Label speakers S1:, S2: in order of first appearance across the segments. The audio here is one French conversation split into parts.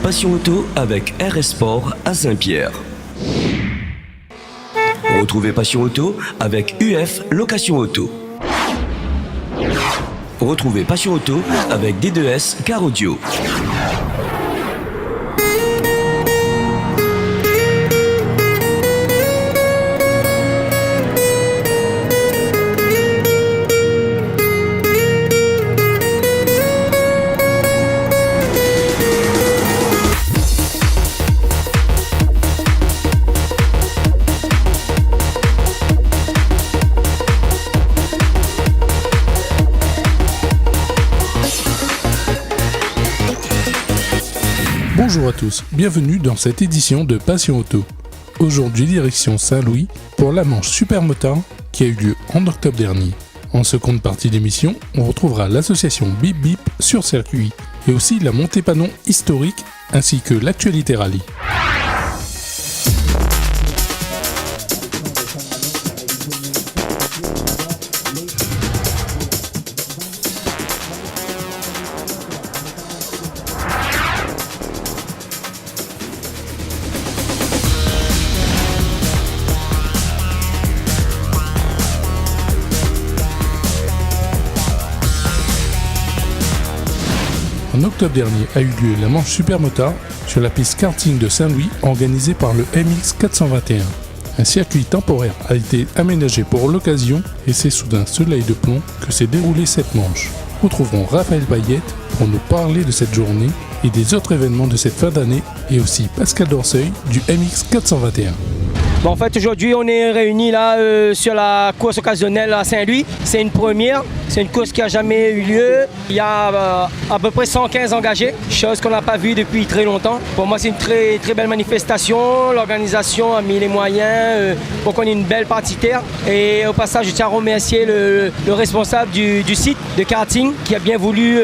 S1: Passion Auto avec RS Sport à Saint-Pierre. Retrouvez Passion Auto avec UF Location Auto. Retrouvez Passion Auto avec D2S Car Audio.
S2: Bonjour à tous, bienvenue dans cette édition de Passion Auto. Aujourd'hui direction Saint-Louis pour la manche Super Motard qui a eu lieu en octobre dernier. En seconde partie d'émission, on retrouvera l'association Bip Bip sur circuit et aussi la montée Panon historique ainsi que l'actualité rallye. En octobre dernier a eu lieu la manche Super Motard sur la piste karting de Saint-Louis organisée par le MX 421. Un circuit temporaire a été aménagé pour l'occasion et c'est sous un soleil de plomb que s'est déroulée cette manche. Retrouvons Raphaël Bayette pour nous parler de cette journée et des autres événements de cette fin d'année et aussi Pascal Dorseuil du MX 421.
S3: Bon, en fait, aujourd'hui, on est réunis là sur la course occasionnelle à Saint-Louis. C'est une première, c'est une course qui n'a jamais eu lieu. Il y a à peu près 115 engagés, chose qu'on n'a pas vue depuis très longtemps. Pour moi, c'est une très, très belle manifestation. L'organisation a mis les moyens pour qu'on ait une belle partie terre. Et au passage, je tiens à remercier le responsable du site de karting qui a bien voulu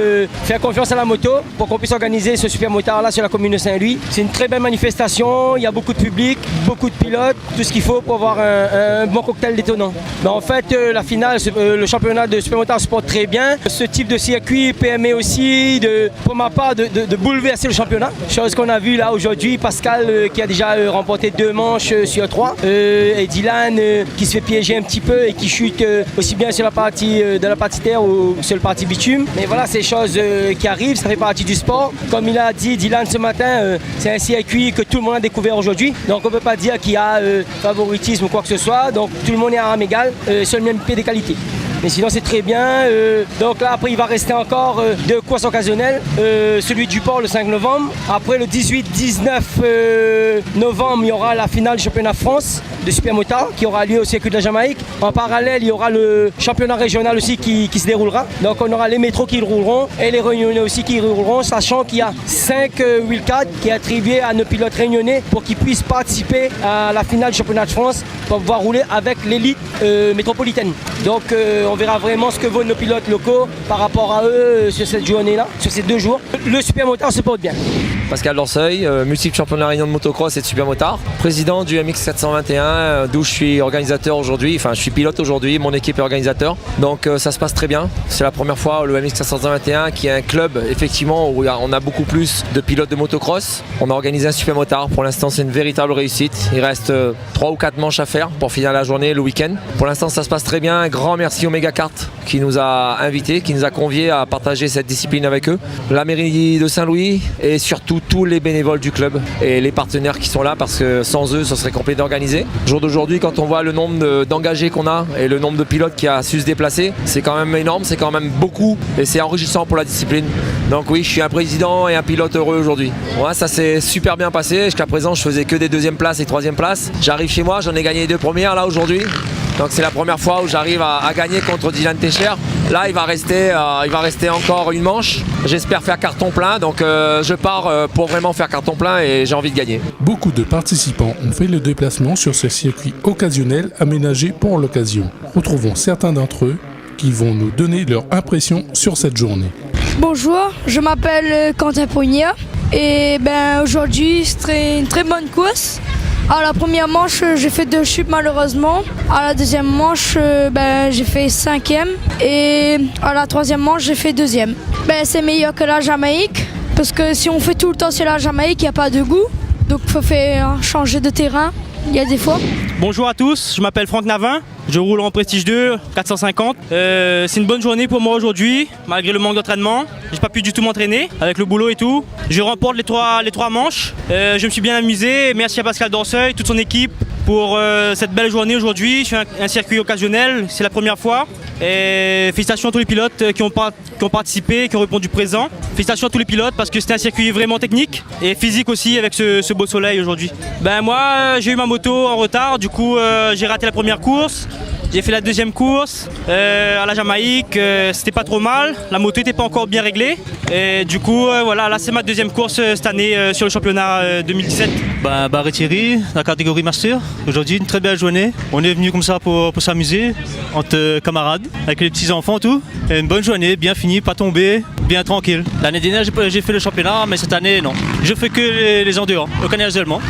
S3: faire confiance à la moto pour qu'on puisse organiser ce super motard là sur la commune de Saint-Louis. C'est une très belle manifestation, il y a beaucoup de public, beaucoup de pilotes, tout ce qu'il faut pour avoir un bon cocktail détonnant. Mais en fait, la finale, le championnat de super motard se porte très bien. Ce type de circuit permet aussi, pour ma part, de bouleverser le championnat. Chose qu'on a vu là aujourd'hui, Pascal qui a déjà remporté 2 manches sur 3, et Dylan qui se fait piéger un petit peu et qui chute aussi bien sur la partie de la partie terre ou sur le partie bitume. Mais voilà, c'est des choses qui arrivent, ça fait partie du sport. Comme il a dit Dylan ce matin, c'est un circuit que tout le monde a découvert aujourd'hui. Donc on ne peut pas dire qu'il y a favoritisme ou quoi que ce soit. Donc tout le monde est à armes égales, sur le même pied d'égalité. Mais sinon c'est très bien. Donc là après il va rester encore 2 courses occasionnelles. Celui du port le 5 novembre. Après le 18-19 novembre il y aura la finale du championnat France de Super Motard qui aura lieu au circuit de la Jamaïque. En parallèle il y aura le championnat régional aussi qui se déroulera. Donc on aura les métros qui rouleront et les réunionnais aussi qui rouleront, sachant qu'il y a 5 wildcards qui est attribué à nos pilotes réunionnais pour qu'ils puissent participer à la finale du championnat de France pour pouvoir rouler avec l'élite métropolitaine. Donc on verra vraiment ce que vaut nos pilotes locaux par rapport à eux sur cette journée-là, sur ces 2 jours. Le Super Motard se porte bien.
S4: Pascal Dorseuil, multiple champion de la Réunion de motocross et de Super Motard, président du MX 421, d'où je suis organisateur aujourd'hui, enfin je suis pilote aujourd'hui, mon équipe est organisateur. Donc ça se passe très bien. C'est la première fois le MX 421 qui est un club effectivement où on a beaucoup plus de pilotes de motocross. On a organisé un Super Motard, pour l'instant c'est une véritable réussite. Il reste 3 ou 4 manches à faire pour finir la journée le week-end. Pour l'instant ça se passe très bien. Un grand merci au Megakart qui nous a invités, qui nous a conviés à partager cette discipline avec eux. La mairie de Saint-Louis et surtout tous les bénévoles du club et les partenaires qui sont là parce que sans eux ce serait compliqué d'organiser. Au jour d'aujourd'hui quand on voit le nombre d'engagés qu'on a et le nombre de pilotes qui a su se déplacer, c'est quand même énorme, c'est quand même beaucoup et c'est enrichissant pour la discipline. Donc oui, je suis un président et un pilote heureux aujourd'hui. Ouais, ça s'est super bien passé. Jusqu'à présent je faisais que des 2e places et 3e places. J'arrive chez moi, j'en ai gagné 2 premières là aujourd'hui. Donc c'est la première fois où j'arrive à gagner contre Dylan Techer. Là il va rester encore une manche. J'espère faire carton plein, donc je pars pour vraiment faire carton plein et j'ai envie de gagner.
S2: Beaucoup de participants ont fait le déplacement sur ce circuit occasionnel aménagé pour l'occasion. Retrouvons certains d'entre eux qui vont nous donner leur impression sur cette journée.
S5: Bonjour, je m'appelle Quentin Pognia et aujourd'hui c'était une très bonne course. À la première manche, j'ai fait 2 chutes malheureusement. À la deuxième manche, j'ai fait 5e. Et à la troisième manche, j'ai fait 2e. C'est meilleur que la Jamaïque. Parce que si on fait tout le temps sur la Jamaïque, il n'y a pas de goût. Donc il faut faire changer de terrain. Il y a des fois.
S6: Bonjour à tous, je m'appelle Franck Navin, je roule en Prestige 2 450. C'est une bonne journée pour moi aujourd'hui, malgré le manque d'entraînement. J'ai pas pu du tout m'entraîner avec le boulot et tout. Je remporte les trois manches. Je me suis bien amusé. Merci à Pascal Dorseuil, toute son équipe pour cette belle journée aujourd'hui. Je fais un circuit occasionnel, c'est la première fois. Et félicitations à tous les pilotes qui ont participé, qui ont répondu présent. Félicitations à tous les pilotes parce que c'était un circuit vraiment technique et physique aussi avec ce beau soleil aujourd'hui. Moi j'ai eu ma moto en retard, du coup j'ai raté la première course. J'ai fait la deuxième course à la Jamaïque, c'était pas trop mal, la moto n'était pas encore bien réglée. Et du coup voilà, là c'est ma deuxième course cette année sur le championnat 2017.
S7: Barry Thierry, la catégorie Master. Aujourd'hui une très belle journée. On est venu comme ça pour s'amuser entre camarades, avec les petits enfants tout. Et une bonne journée, bien finie, pas tombé, bien tranquille. L'année dernière j'ai fait le championnat, mais cette année non. Je fais que les endurants, occasionnellement.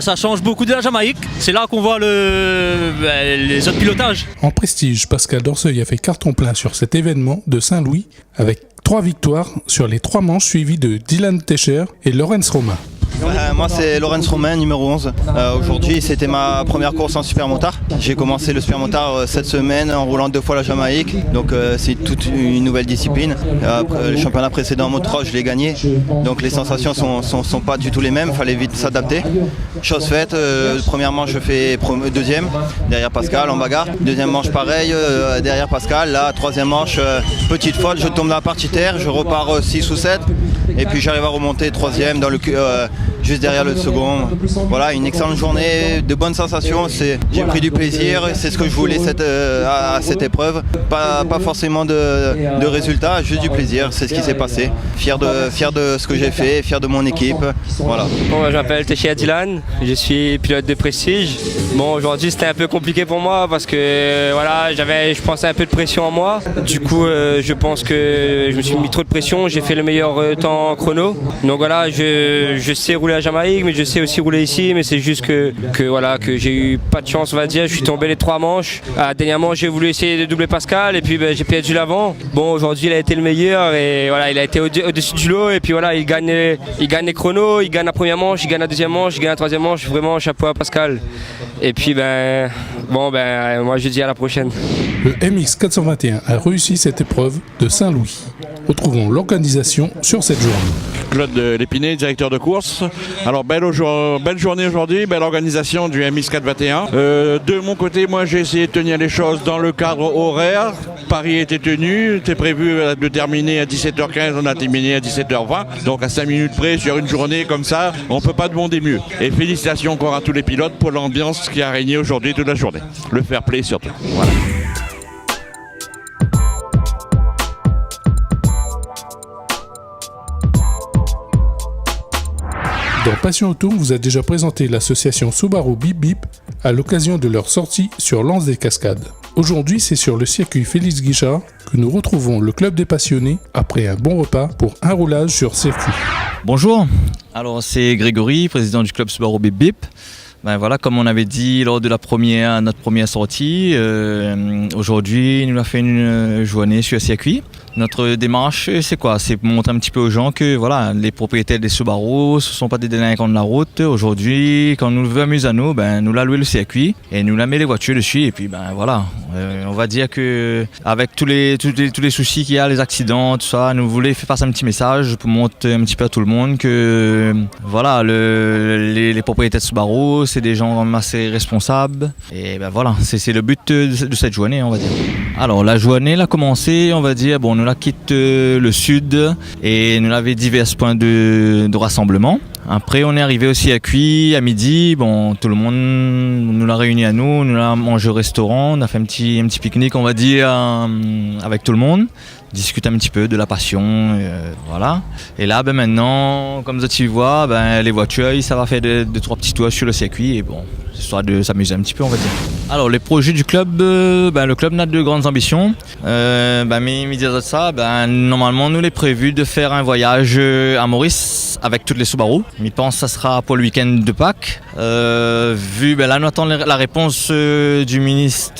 S7: Ça change beaucoup de la Jamaïque. C'est là qu'on voit les autres pilotages.
S2: En prestige, Pascal Dorseuil a fait carton plein sur cet événement de Saint-Louis avec 3 victoires sur les 3 manches suivies de Dylan Techer et Lorenz Romain.
S8: Moi c'est Lorenz Romain, numéro 11. Aujourd'hui c'était ma première course en supermotard. J'ai commencé le supermotard cette semaine en roulant 2 fois la Jamaïque. Donc c'est toute une nouvelle discipline. Le championnat précédent en motocross je l'ai gagné. Donc les sensations sont pas du tout les mêmes, fallait vite s'adapter. Chose faite, première manche je fais deuxième, derrière Pascal en bagarre. Deuxième manche pareil, derrière Pascal. Là troisième manche, petite faute, je tombe dans la partie terre, je repars 6 ou 7. Et puis j'arrive à remonter troisième dans juste derrière le second. Voilà, une excellente journée, de bonnes sensations. J'ai pris du plaisir, c'est ce que je voulais à cette épreuve. Pas forcément de résultats, juste du plaisir, c'est ce qui s'est passé. Fier de ce que j'ai fait, fier de mon équipe. Voilà.
S9: Bon, je m'appelle Techer Dylan, je suis pilote de prestige. Bon, aujourd'hui c'était un peu compliqué pour moi parce que voilà, je pensais un peu de pression en moi. Du coup, je pense que je me suis mis trop de pression, j'ai fait le meilleur temps chrono. Donc voilà, je sais rouler à Jamaïque, mais je sais aussi rouler ici, mais c'est juste que j'ai eu pas de chance, on va dire. Je suis tombé les 3 manches. Dernièrement, j'ai voulu essayer de doubler Pascal et puis j'ai perdu l'avant. Bon, aujourd'hui, il a été le meilleur et voilà, il a été au-dessus du lot et puis voilà, il gagne les chronos, il gagne la première manche, il gagne la deuxième manche, il gagne la troisième manche. Vraiment, chapeau à Pascal. Et puis moi je dis à la prochaine.
S2: Le MX 421 a réussi cette épreuve de Saint-Louis. Retrouvons l'organisation sur cette journée.
S10: Claude Lépiné, directeur de course. Alors belle journée aujourd'hui, belle organisation du MX 421. De mon côté, moi j'ai essayé de tenir les choses dans le cadre horaire. Paris était tenu, c'était prévu de terminer à 17h15, on a terminé à 17h20. Donc à 5 minutes près sur une journée comme ça, on ne peut pas demander mieux. Et félicitations encore à tous les pilotes pour l'ambiance qui a régné aujourd'hui toute la journée. Le fair play surtout. Voilà.
S2: Dans Passion Auto, on vous a déjà présenté l'association Subaru Bip Bip à l'occasion de leur sortie sur l'Anse des Cascades. Aujourd'hui, c'est sur le circuit Félix Guichard que nous retrouvons le club des passionnés après un bon repas pour un roulage sur circuit.
S11: Bonjour, alors c'est Grégory, président du club Subaru Bip Bip. Voilà, comme on avait dit lors de notre première sortie, aujourd'hui, nous avons fait une journée sur le circuit. Notre démarche, c'est quoi? C'est montrer un petit peu aux gens que voilà, les propriétaires des Subaru, ce ne sont pas des délinquants de la route. Aujourd'hui, quand nous veut amuser à nous, nous la louer le circuit et nous la met les voitures dessus. Et puis voilà, on va dire que avec tous les soucis qu'il y a, les accidents, tout ça, nous voulons faire passer un petit message pour montrer un petit peu à tout le monde que voilà, les propriétaires de Subaru, c'est des gens assez responsables. Et voilà, c'est le but de cette journée, on va dire. Alors la journée elle a commencé, on va dire, nous la quitte le sud et nous avait divers points de rassemblement. Après on est arrivé au circuit à midi, tout le monde nous l'a réuni à nous l'a mangé au restaurant, on a fait un petit pique-nique on va dire avec tout le monde. Discuter un petit peu de la passion, voilà. Et là, maintenant, comme tu vois, les voitures, ça va faire 2-3 petits tours sur le circuit et histoire de s'amuser un petit peu, on va dire. Alors les projets du club, le club n'a de grandes ambitions. Mais dire de ça, normalement nous il est prévu de faire un voyage à Maurice avec toutes les Subaru. Je pense que ça sera pour le week-end de Pâques. Là nous attendons la réponse du ministre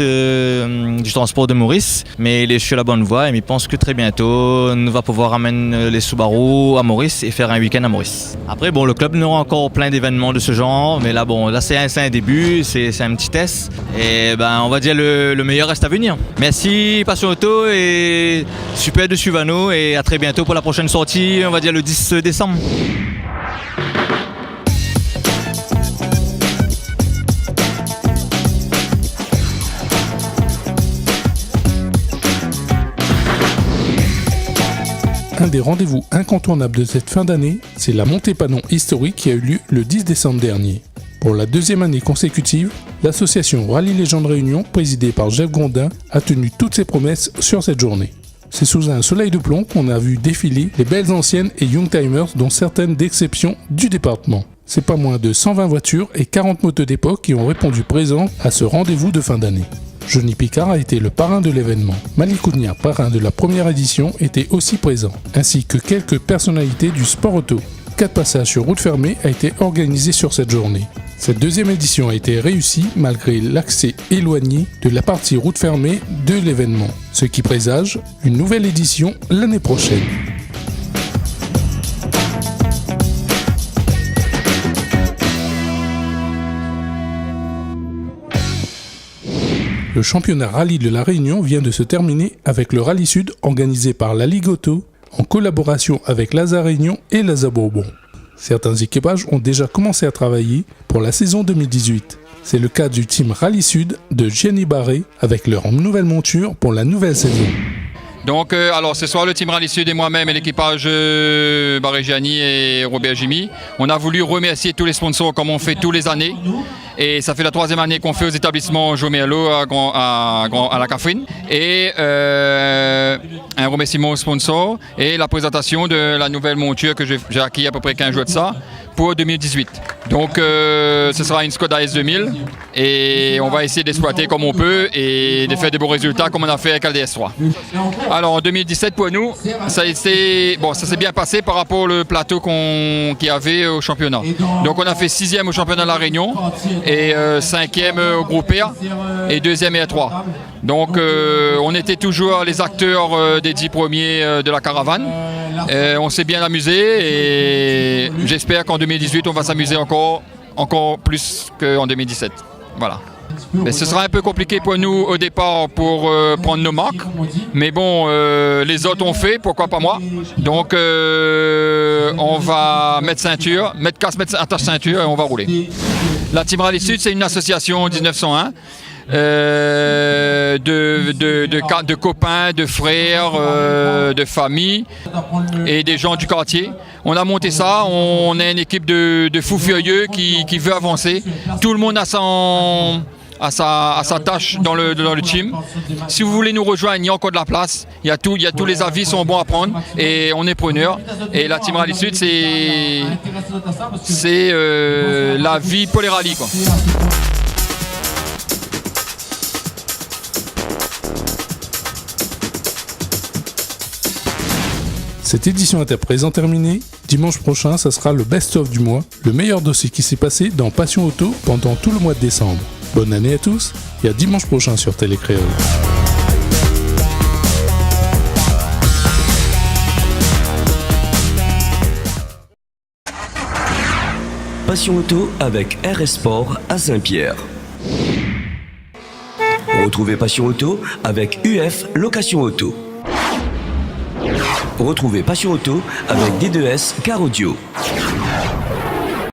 S11: du transport de Maurice, mais il est sur la bonne voie et je pense que très bientôt nous va pouvoir ramener les Subaru à Maurice et faire un week-end à Maurice. Après le club n'aura encore plein d'événements de ce genre, mais là c'est un début, c'est un petit test et on va dire le meilleur reste à venir. Merci Passion Auto et super de suivre à nous et à très bientôt pour la prochaine sortie, on va dire le 10 décembre.
S2: Un des rendez-vous incontournables de cette fin d'année, c'est la montée Panon historique qui a eu lieu le 10 décembre dernier. Pour la deuxième année consécutive, l'association Rallye Légende Réunion, présidée par Jeff Grondin, a tenu toutes ses promesses sur cette journée. C'est sous un soleil de plomb qu'on a vu défiler les belles anciennes et Youngtimers, dont certaines d'exception du département. C'est pas moins de 120 voitures et 40 motos d'époque qui ont répondu présents à ce rendez-vous de fin d'année. Johnny Picard a été le parrain de l'événement. Malikounia, parrain de la première édition, était aussi présent, ainsi que quelques personnalités du sport auto. 4 passages sur route fermée a été organisé sur cette journée. Cette deuxième édition a été réussie malgré l'accès éloigné de la partie route fermée de l'événement, ce qui présage une nouvelle édition l'année prochaine. Le championnat rallye de la Réunion vient de se terminer avec le Rallye Sud organisé par la Ligue Auto en collaboration avec l'ASA Réunion et l'ASA Bourbon. Certains équipages ont déjà commencé à travailler pour la saison 2018. C'est le cas du team Rallye Sud de Gianni Barré avec leur nouvelle monture pour la nouvelle saison.
S12: Donc alors ce soir le team Rallye Sud et moi-même et l'équipage Barré Gianni et Robert Jimmy, on a voulu remercier tous les sponsors comme on fait tous les années. Et ça fait la 3e année qu'on fait aux établissements Jomerlo à la Cafrine. Et un remerciement aux sponsors et la présentation de la nouvelle monture que j'ai acquis il y a à peu près 15 jours de ça pour 2018. Donc ce sera une Skoda S2000 et on va essayer d'exploiter comme on peut et de faire de beaux résultats comme on a fait avec la DS3. Alors en 2017 pour nous, ça s'est bien passé par rapport au plateau qu'il y avait au championnat. Donc on a fait 6e au championnat de la Réunion et 5e au groupe R et 2e et 3. Donc on était toujours les acteurs des 10 premiers de la caravane. On s'est bien amusé et j'espère qu'en 2018 on va s'amuser encore plus qu'en 2017. Voilà. Mais ce sera un peu compliqué pour nous au départ pour prendre nos marques. Mais bon, les autres ont fait, pourquoi pas moi. Donc on va mettre ceinture, mettre casque, mettre attache ceinture et on va rouler. La Team Rallye Sud, c'est une association 1901 de copains, de frères, de familles et des gens du quartier. On a monté ça, on est une équipe de fous furieux qui veut avancer. Tout le monde a sa tâche dans le team. Si vous voulez nous rejoindre, il y a encore de la place. Il y a tous les avis sont bons à prendre et on est preneurs. Et la Team Rallye Sud, c'est la vie pour les rallyes, quoi.
S2: Cette édition est à présent terminée. Dimanche prochain, ça sera le best-of du mois, le meilleur dossier qui s'est passé dans Passion Auto pendant tout le mois de décembre. Bonne année à tous et à dimanche prochain sur Télé Créole.
S1: Passion Auto avec RS Sport à Saint-Pierre. Retrouvez Passion Auto avec UF Location Auto. Retrouvez Passion Auto avec D2S Car Audio.